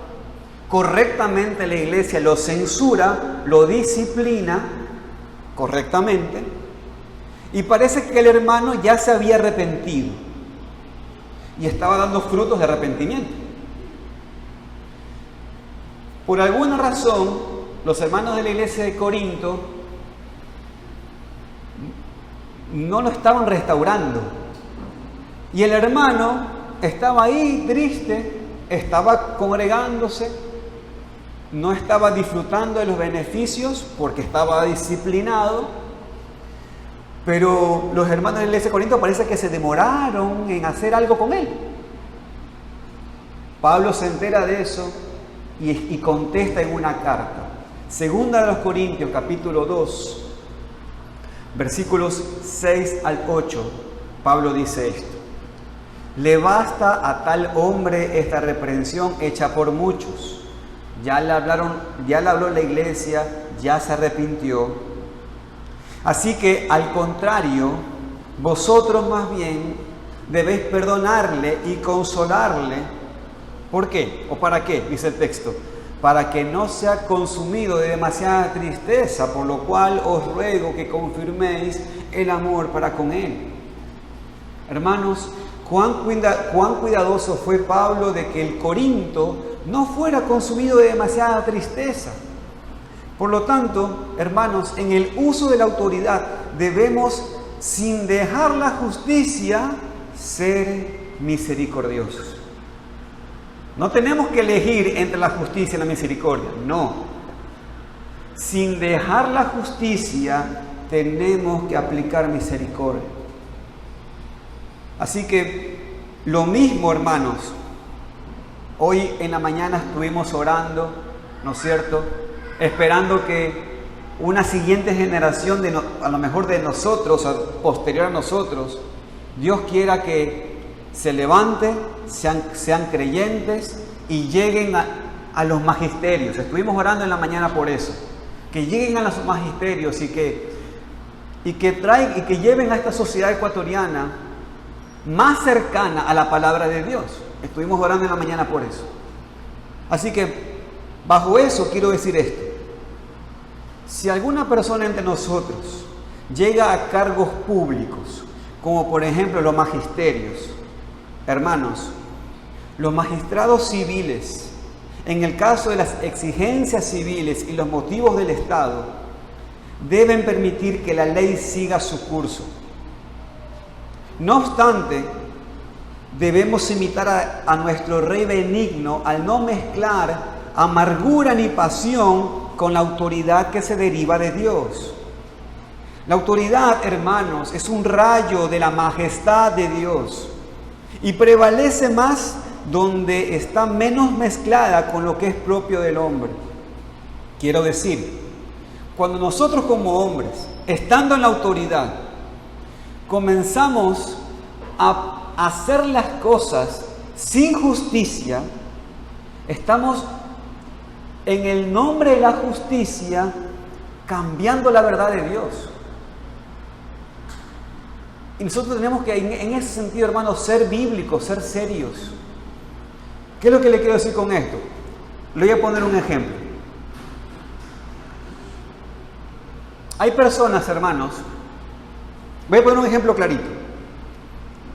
correctamente la iglesia lo censura, lo disciplina correctamente, y parece que el hermano ya se había arrepentido y estaba dando frutos de arrepentimiento. Por alguna razón, los hermanos de la iglesia de Corinto no lo estaban restaurando. Y el hermano estaba ahí triste, estaba congregándose, no estaba disfrutando de los beneficios porque estaba disciplinado. Pero los hermanos de la iglesia de Corinto parece que se demoraron en hacer algo con él. Pablo se entera de eso y contesta en una carta. Segunda de los Corintios, capítulo 2, versículos 6 al 8, Pablo dice esto: le basta a tal hombre esta reprensión hecha por muchos. Ya le habló la iglesia, ya se arrepintió. Así que, al contrario, vosotros más bien debéis perdonarle y consolarle. ¿Por qué? ¿O para qué? Dice el texto. Para que no sea consumido de demasiada tristeza, por lo cual os ruego que confirméis el amor para con él. Hermanos, cuán cuidadoso fue Pablo de que el Corinto no fuera consumido de demasiada tristeza. Por lo tanto, hermanos, en el uso de la autoridad debemos, sin dejar la justicia, ser misericordiosos. No tenemos que elegir entre la justicia y la misericordia, no. Sin dejar la justicia, tenemos que aplicar misericordia. Así que, lo mismo, hermanos, hoy en la mañana estuvimos orando, ¿no es cierto?, esperando que una siguiente generación, a lo mejor de nosotros, posterior a nosotros, Dios quiera que se levante, sean creyentes y lleguen a los magisterios. Estuvimos orando en la mañana por eso, que lleguen a los magisterios y que lleven a esta sociedad ecuatoriana más cercana a la palabra de Dios. Estuvimos orando en la mañana por eso. Así que bajo eso quiero decir esto: si alguna persona entre nosotros llega a cargos públicos, como por ejemplo los magisterios, hermanos, los magistrados civiles, en el caso de las exigencias civiles y los motivos del Estado, deben permitir que la ley siga su curso. No obstante, debemos imitar a nuestro Rey benigno al no mezclar amargura ni pasión con la autoridad que se deriva de Dios. La autoridad, hermanos, es un rayo de la majestad de Dios y prevalece más donde está menos mezclada con lo que es propio del hombre. Quiero decir, cuando nosotros como hombres, estando en la autoridad, comenzamos a hacer las cosas sin justicia, estamos en el nombre de la justicia cambiando la verdad de Dios. Y nosotros tenemos que, en ese sentido, hermanos, ser bíblicos, ser serios. ¿Qué es lo que le quiero decir con esto? Le voy a poner un ejemplo. Hay personas, hermanos, voy a poner un ejemplo clarito.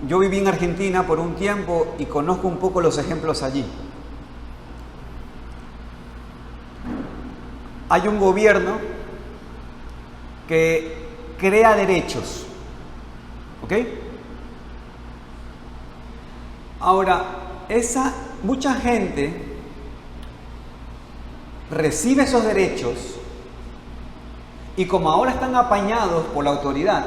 Yo viví en Argentina por un tiempo y conozco un poco los ejemplos allí. Hay un gobierno que crea derechos, ¿ok? Ahora, mucha gente recibe esos derechos y como ahora están apañados por la autoridad,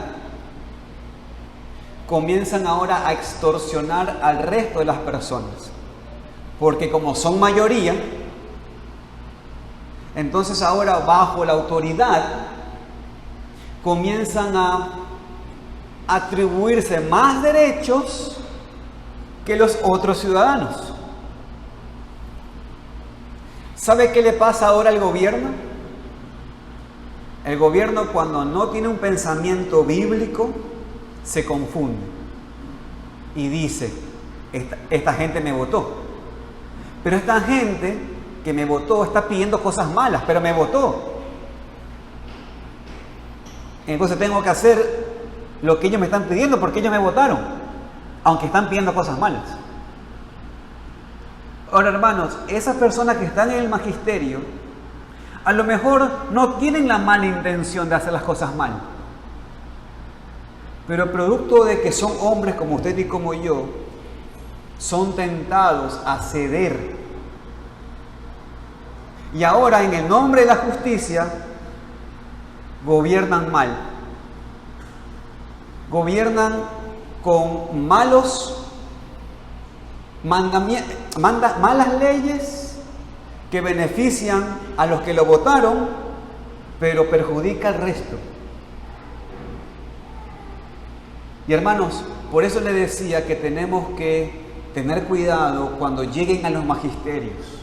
comienzan ahora a extorsionar al resto de las personas, porque como son mayoría, entonces ahora bajo la autoridad comienzan a atribuirse más derechos que los otros ciudadanos. ¿Sabe qué le pasa ahora al gobierno? El gobierno, cuando no tiene un pensamiento bíblico, se confunde y dice: esta gente me votó, pero esta gente que me votó está pidiendo cosas malas, pero me votó, entonces tengo que hacer lo que ellos me están pidiendo porque ellos me votaron, aunque están pidiendo cosas malas. Ahora, hermanos, esas personas que están en el magisterio a lo mejor no tienen la mala intención de hacer las cosas mal, pero producto de que son hombres como usted y como yo, son tentados a ceder. Y ahora, en el nombre de la justicia, gobiernan mal. Gobiernan con malas leyes que benefician a los que lo votaron, pero perjudica al resto. Y hermanos, por eso les decía que tenemos que tener cuidado cuando lleguen a los magisterios.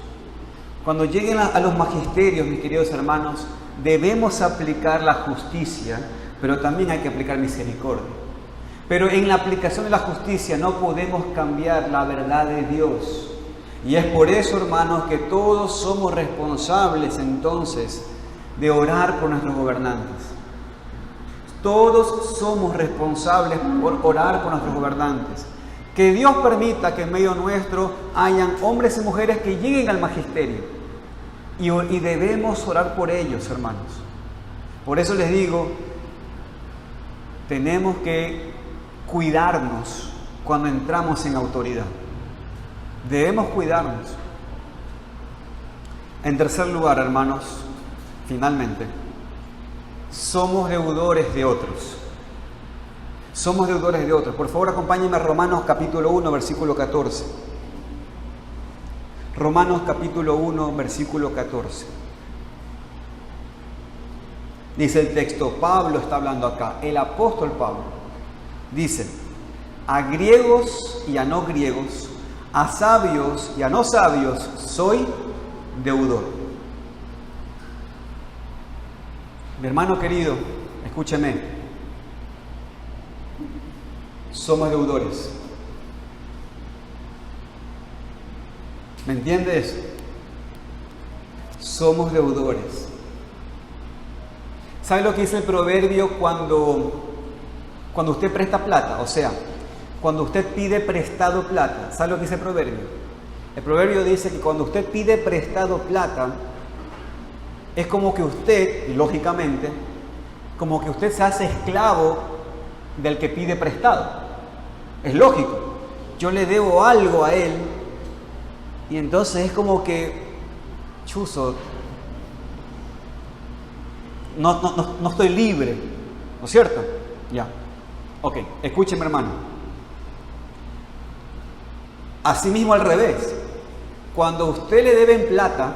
Cuando lleguen a los magisterios, mis queridos hermanos, debemos aplicar la justicia, pero también hay que aplicar misericordia. Pero en la aplicación de la justicia no podemos cambiar la verdad de Dios. Y es por eso, hermanos, que todos somos responsables entonces de orar por nuestros gobernantes. Todos somos responsables por orar por nuestros gobernantes. Que Dios permita que en medio nuestro hayan hombres y mujeres que lleguen al magisterio. Y debemos orar por ellos, hermanos. Por eso les digo, tenemos que cuidarnos cuando entramos en autoridad. Debemos cuidarnos. En tercer lugar, hermanos, finalmente, somos deudores de otros. Somos deudores de otros. Por favor, acompáñenme a Romanos capítulo 1, versículo 14. Romanos capítulo 1, versículo 14. Dice el texto, Pablo está hablando acá, el apóstol Pablo. Dice, a griegos y a no griegos, a sabios y a no sabios, soy deudor. Mi hermano querido, escúcheme, somos deudores. ¿Me entiendes? Somos deudores. ¿Sabe lo que dice el proverbio cuando usted presta plata? O sea, cuando usted pide prestado plata. ¿Sabe lo que dice el proverbio? El proverbio dice que cuando usted pide prestado plata, es como que usted, lógicamente, como que usted se hace esclavo del que pide prestado. Es lógico. Yo le debo algo a él y entonces es como que, chuzo, no estoy libre, ¿no es cierto? Ya. Ok, escúcheme, hermano. Asimismo al revés, cuando usted le deben plata,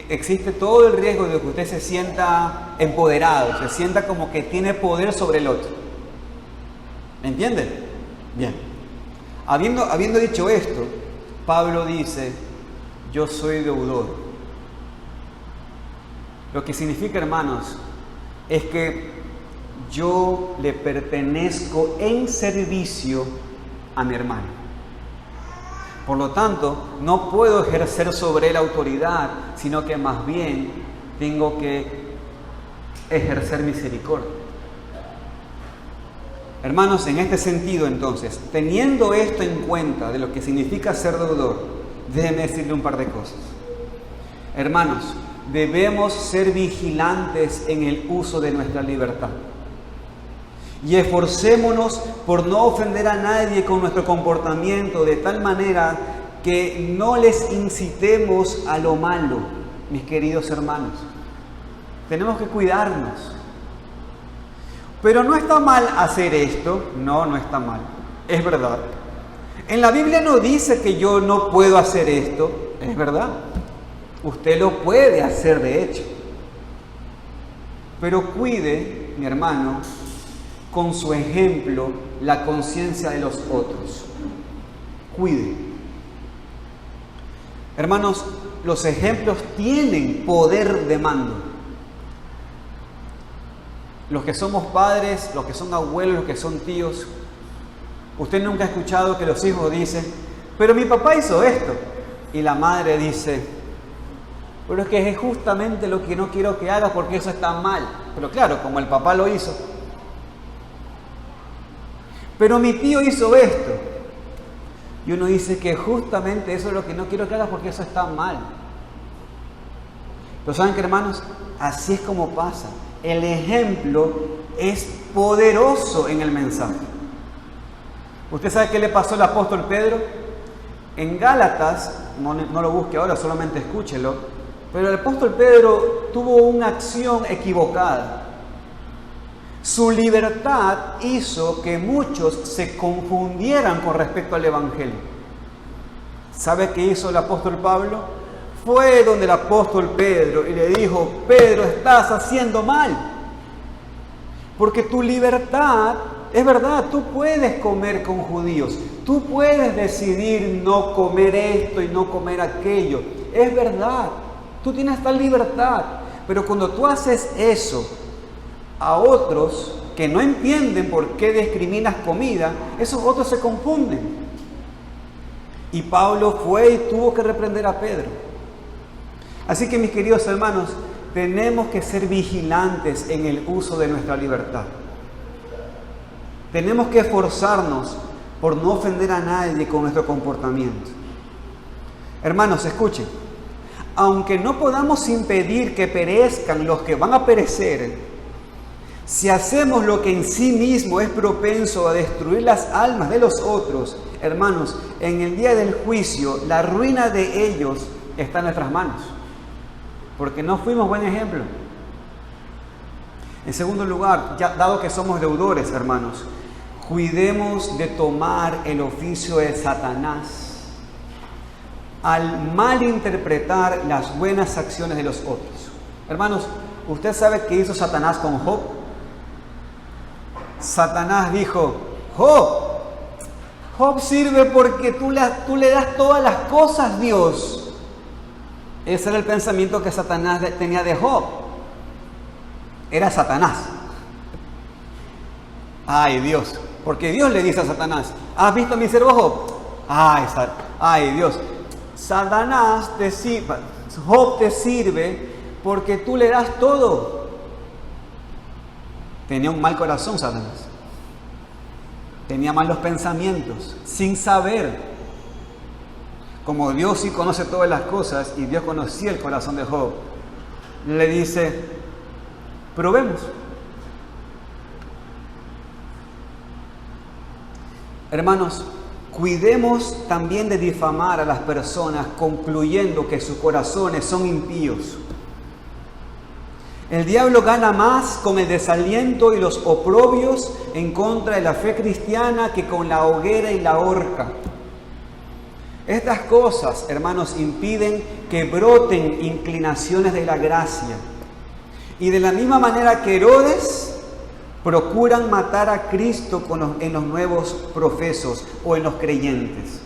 existe todo el riesgo de que usted se sienta empoderado, se sienta como que tiene poder sobre el otro. ¿Me entiende? Bien. Habiendo dicho esto, Pablo dice, yo soy deudor. Lo que significa, hermanos, es que yo le pertenezco en servicio a mi hermano. Por lo tanto, no puedo ejercer sobre él autoridad, sino que más bien tengo que ejercer misericordia. Hermanos, en este sentido entonces, teniendo esto en cuenta de lo que significa ser deudor, déjeme decirle un par de cosas. Hermanos, debemos ser vigilantes en el uso de nuestra libertad. Y esforcémonos por no ofender a nadie con nuestro comportamiento, de tal manera que no les incitemos a lo malo, mis queridos hermanos. Tenemos que cuidarnos. Pero no está mal hacer esto, no está mal, es verdad. En la Biblia no dice que yo no puedo hacer esto, es verdad. Usted lo puede hacer de hecho. Pero cuide, mi hermano, con su ejemplo, la conciencia de los otros. Cuide. Hermanos, los ejemplos tienen poder de mando. Los que somos padres, los que son abuelos, los que son tíos, usted nunca ha escuchado que los hijos dicen, pero mi papá hizo esto. Y la madre dice, pero es que es justamente lo que no quiero que hagas porque eso está mal. Pero claro, como el papá lo hizo. Pero mi tío hizo esto. Y uno dice que justamente eso es lo que no quiero que hagas porque eso está mal. Pero ¿saben qué, hermanos? Así es como pasa. El ejemplo es poderoso en el mensaje. ¿Usted sabe qué le pasó al apóstol Pedro? En Gálatas, no lo busque ahora, solamente escúchelo, pero el apóstol Pedro tuvo una acción equivocada. Su libertad hizo que muchos se confundieran con respecto al Evangelio. ¿Sabe qué hizo el apóstol Pablo? Fue donde el apóstol Pedro y le dijo, Pedro, estás haciendo mal. Porque tu libertad, es verdad, tú puedes comer con judíos. Tú puedes decidir no comer esto y no comer aquello. Es verdad, tú tienes esta libertad. Pero cuando tú haces eso a otros que no entienden por qué discriminas comida, esos otros se confunden. Y Pablo fue y tuvo que reprender a Pedro. Así que, mis queridos hermanos, tenemos que ser vigilantes en el uso de nuestra libertad. Tenemos que esforzarnos por no ofender a nadie con nuestro comportamiento. Hermanos, escuchen. Aunque no podamos impedir que perezcan los que van a perecer, si hacemos lo que en sí mismo es propenso a destruir las almas de los otros, hermanos, en el día del juicio, la ruina de ellos está en nuestras manos. Porque no fuimos buen ejemplo. En segundo lugar, ya dado que somos deudores, hermanos, cuidemos de tomar el oficio de Satanás al malinterpretar las buenas acciones de los otros. Hermanos, ¿usted sabe qué hizo Satanás con Job? Satanás dijo, Job sirve porque tú le das todas las cosas, Dios. Ese era el pensamiento que Satanás tenía de Job. Era Satanás. Ay, Dios. Porque Dios le dice a Satanás, ¿has visto a mi siervo Job? Ay, Dios. Job te sirve porque tú le das todo. Tenía un mal corazón Satanás. Tenía malos pensamientos, sin saber. Como Dios sí conoce todas las cosas y Dios conocía el corazón de Job, le dice, probemos. Hermanos, cuidemos también de difamar a las personas concluyendo que sus corazones son impíos. El diablo gana más con el desaliento y los oprobios en contra de la fe cristiana que con la hoguera y la horca. Estas cosas, hermanos, impiden que broten inclinaciones de la gracia. Y de la misma manera que Herodes, procuran matar a Cristo en los nuevos profesos o en los creyentes.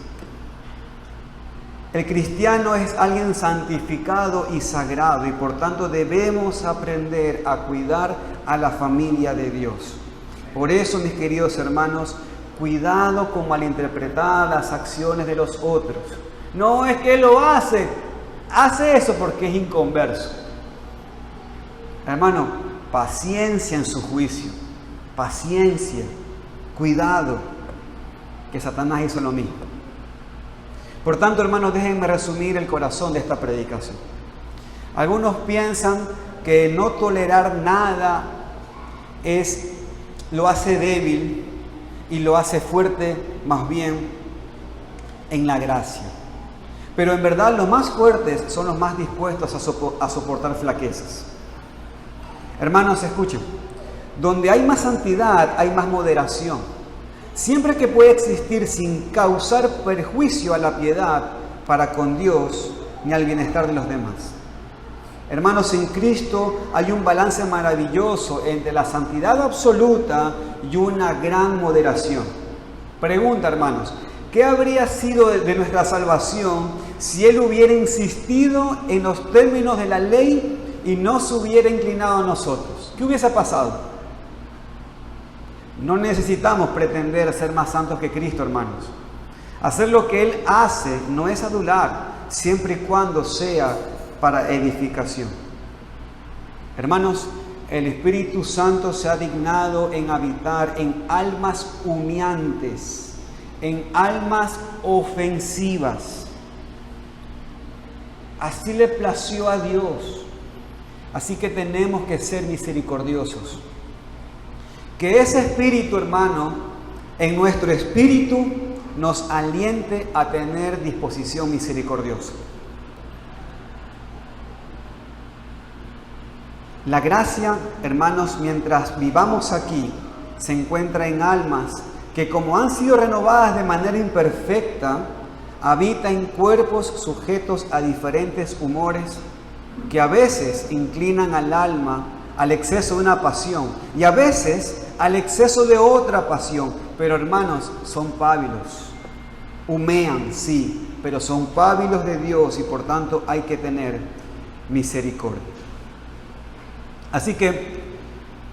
El cristiano es alguien santificado y sagrado y por tanto debemos aprender a cuidar a la familia de Dios. Por eso, mis queridos hermanos, cuidado con malinterpretar las acciones de los otros. No es que él lo hace eso porque es inconverso. Hermano, paciencia en su juicio, paciencia, cuidado, que Satanás hizo lo mismo. Por tanto, hermanos, déjenme resumir el corazón de esta predicación. Algunos piensan que no tolerar nada lo hace débil y lo hace fuerte, más bien en la gracia. Pero en verdad los más fuertes son los más dispuestos a soportar flaquezas. Hermanos, escuchen, donde hay más santidad hay más moderación. Siempre que puede existir sin causar perjuicio a la piedad para con Dios ni al bienestar de los demás. Hermanos, en Cristo hay un balance maravilloso entre la santidad absoluta y una gran moderación. Pregunta, hermanos, ¿qué habría sido de nuestra salvación si Él hubiera insistido en los términos de la ley y no se hubiera inclinado a nosotros? ¿Qué hubiese pasado? No necesitamos pretender ser más santos que Cristo, hermanos. Hacer lo que Él hace no es adular, siempre y cuando sea para edificación. Hermanos, el Espíritu Santo se ha dignado en habitar en almas humeantes, en almas ofensivas. Así le plació a Dios. Así que tenemos que ser misericordiosos. Que ese espíritu, hermano, en nuestro espíritu nos aliente a tener disposición misericordiosa. La gracia, hermanos, mientras vivamos aquí, se encuentra en almas que, como han sido renovadas de manera imperfecta, habita en cuerpos sujetos a diferentes humores que a veces inclinan al alma al exceso de una pasión y a veces al exceso de otra pasión, pero hermanos, son pábilos, humean, sí, pero son pábilos de Dios y por tanto hay que tener misericordia. Así que,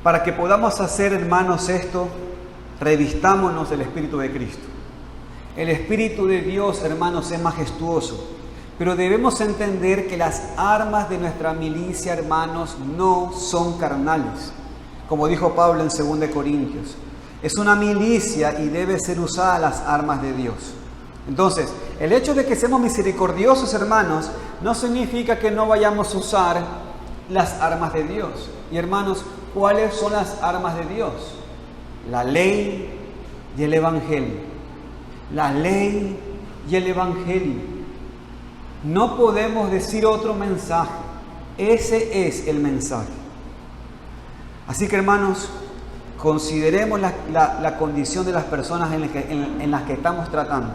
para que podamos hacer, hermanos, esto, revistámonos del Espíritu de Cristo. El Espíritu de Dios, hermanos, es majestuoso, pero debemos entender que las armas de nuestra milicia, hermanos, no son carnales. Como dijo Pablo en 2 Corintios, es una milicia y debe ser usada las armas de Dios. Entonces, el hecho de que seamos misericordiosos, hermanos, no significa que no vayamos a usar las armas de Dios. Y hermanos, ¿cuáles son las armas de Dios? La ley y el Evangelio. La ley y el Evangelio. No podemos decir otro mensaje. Ese es el mensaje. Así que, hermanos, consideremos la condición de las personas en las que estamos tratando.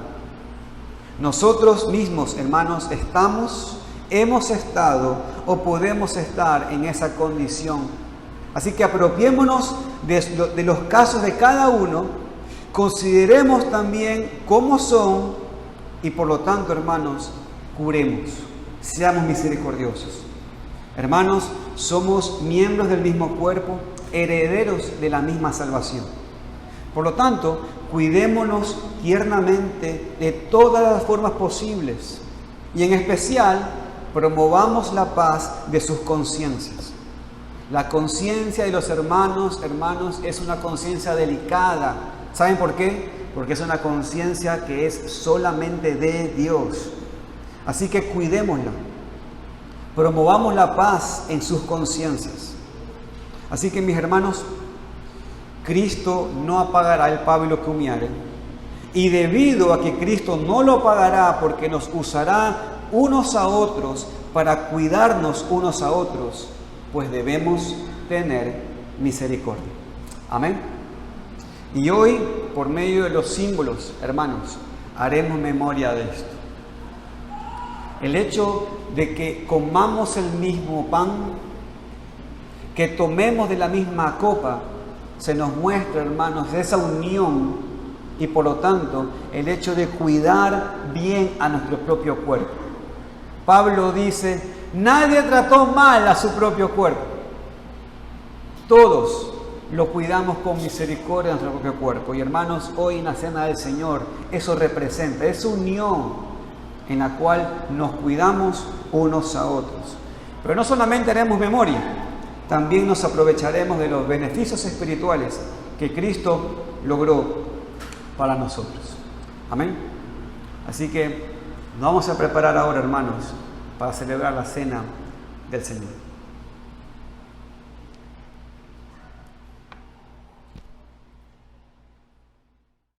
Nosotros mismos, hermanos, estamos hemos estado o podemos estar en esa condición. Así que apropiémonos de los casos de cada uno, consideremos también cómo son y por lo tanto, hermanos, curemos, seamos misericordiosos. Hermanos, somos miembros del mismo cuerpo, herederos de la misma salvación. Por lo tanto, cuidémonos tiernamente de todas las formas posibles y en especial promovamos la paz de sus conciencias. La conciencia de los hermanos, es una conciencia delicada. ¿Saben por qué? Porque es una conciencia que es solamente de Dios. Así que cuidémosla. Promovamos la paz en sus conciencias. Así que mis hermanos, Cristo no apagará el pábilo que humeare. Y debido a que Cristo no lo apagará porque nos usará unos a otros para cuidarnos unos a otros, pues debemos tener misericordia. Amén. Y hoy, por medio de los símbolos, hermanos, haremos memoria de esto. El hecho de que comamos el mismo pan, que tomemos de la misma copa, se nos muestra, hermanos, esa unión y por lo tanto el hecho de cuidar bien a nuestro propio cuerpo. Pablo dice, nadie trató mal a su propio cuerpo. Todos lo cuidamos con misericordia de nuestro propio cuerpo. Y hermanos, hoy en la cena del Señor, eso representa, esa unión en la cual nos cuidamos unos a otros. Pero no solamente haremos memoria, también nos aprovecharemos de los beneficios espirituales que Cristo logró para nosotros. Amén. Así que nos vamos a preparar ahora, hermanos, para celebrar la cena del Señor.